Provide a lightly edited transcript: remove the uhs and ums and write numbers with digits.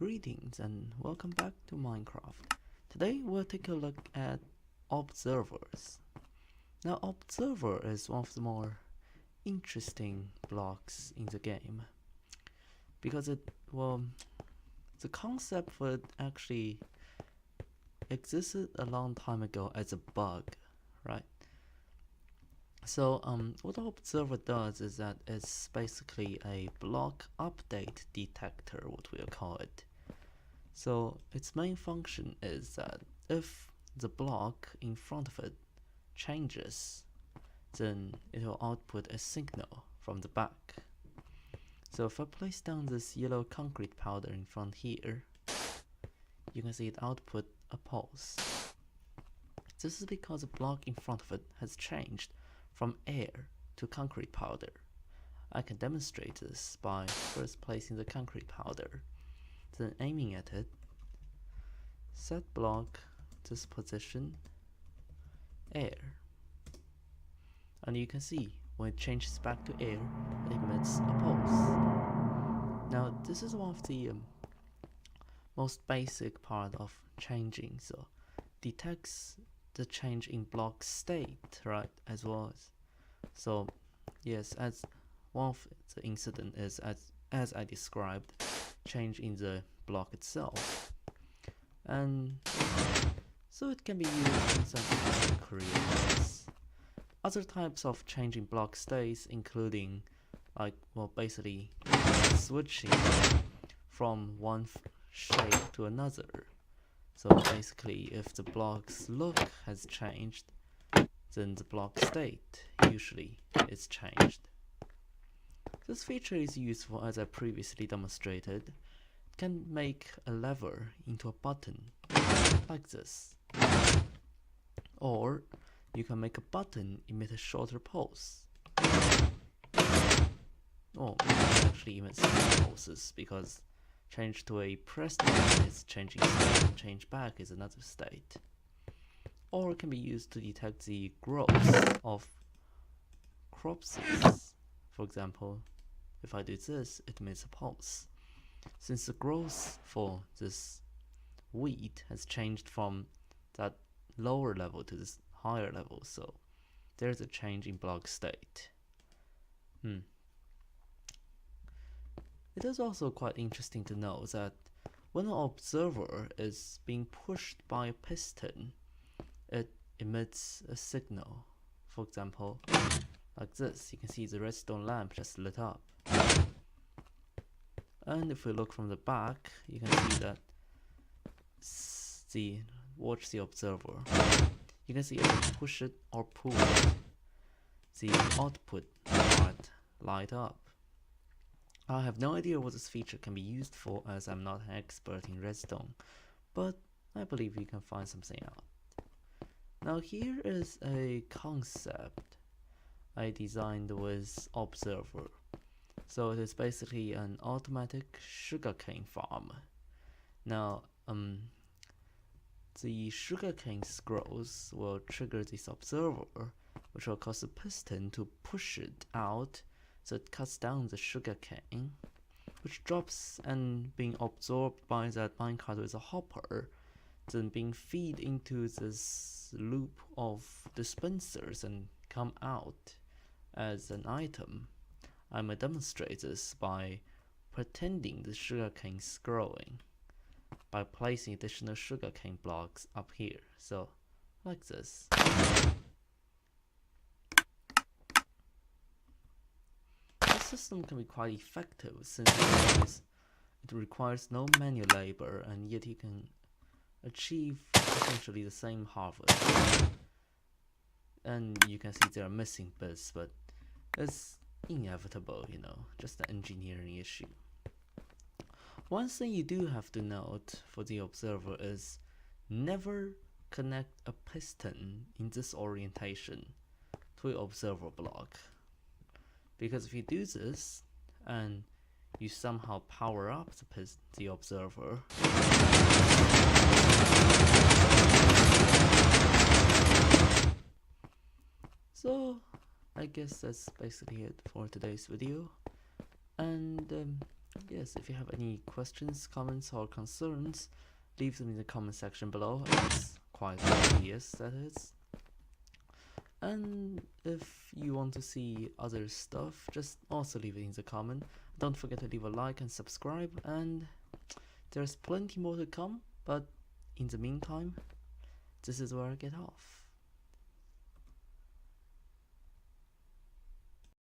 Greetings and welcome back to Minecraft. Today we'll take a look at observers. Now observer is one of the more interesting blocks in the game because the concept for it actually existed a long time ago as a bug, right? So what the observer does is that it's basically a block update detector, what we'll call it. So its main function is that if the block in front of it changes, then it will output a signal from the back. So if I place down this yellow concrete powder in front here, you can see it output a pulse. This is because the block in front of it has changed from air to concrete powder. I can demonstrate this by first placing the concrete powder, then aiming at it, set block this position, air, and you can see when it changes back to air, it emits a pulse. Now this is one of the most basic part of changing, so detects the change in block state, right, as well as, so yes, as one of the incident is as I described, change in the block itself, and so it can be used in some other careers. Other types of changing block states including basically switching from one shape to another. So basically if the block's look has changed, then the block state usually is changed. This feature is useful as I previously demonstrated. It can make a lever into a button, like this. Or you can make a button emit a shorter pulse. Or you can actually emit some pulses because change to a pressed button is changing state and change back is another state. Or it can be used to detect the growth of corpses. For example, if I do this, it emits a pulse. Since the growth for this wheat has changed from that lower level to this higher level, so there's a change in block state. It is also quite interesting to know that when an observer is being pushed by a piston, it emits a signal. For example, like this, you can see the redstone lamp just lit up. And if we look from the back, you can see that watch the observer. You can see if you push it or pull it, the output part light up. I have no idea what this feature can be used for as I'm not an expert in redstone, but I believe you can find something out. Now here is a concept I designed with observer. So it is basically an automatic sugarcane farm. Now the sugarcane scrolls will trigger this observer, which will cause the piston to push it out, so it cuts down the sugarcane, which drops and being absorbed by that minecart with a hopper, then being fed into this loop of dispensers and come out as an item. I may demonstrate this by pretending the sugarcane is growing by placing additional sugarcane blocks up here, so like this. This system can be quite effective since it requires no manual labor, and yet you can achieve essentially the same harvest. And you can see there are missing bits, but it's inevitable, just an engineering issue. One thing you do have to note for the observer is never connect a piston in this orientation to an observer block, because if you do this and you somehow power up the observer, so I guess that's basically it for today's video, and yes, if you have any questions, comments, or concerns, leave them in the comment section below. It's quite obvious that is. And if you want to see other stuff, just also leave it in the comment. Don't forget to leave a like and subscribe, and there's plenty more to come, but in the meantime, this is where I get off.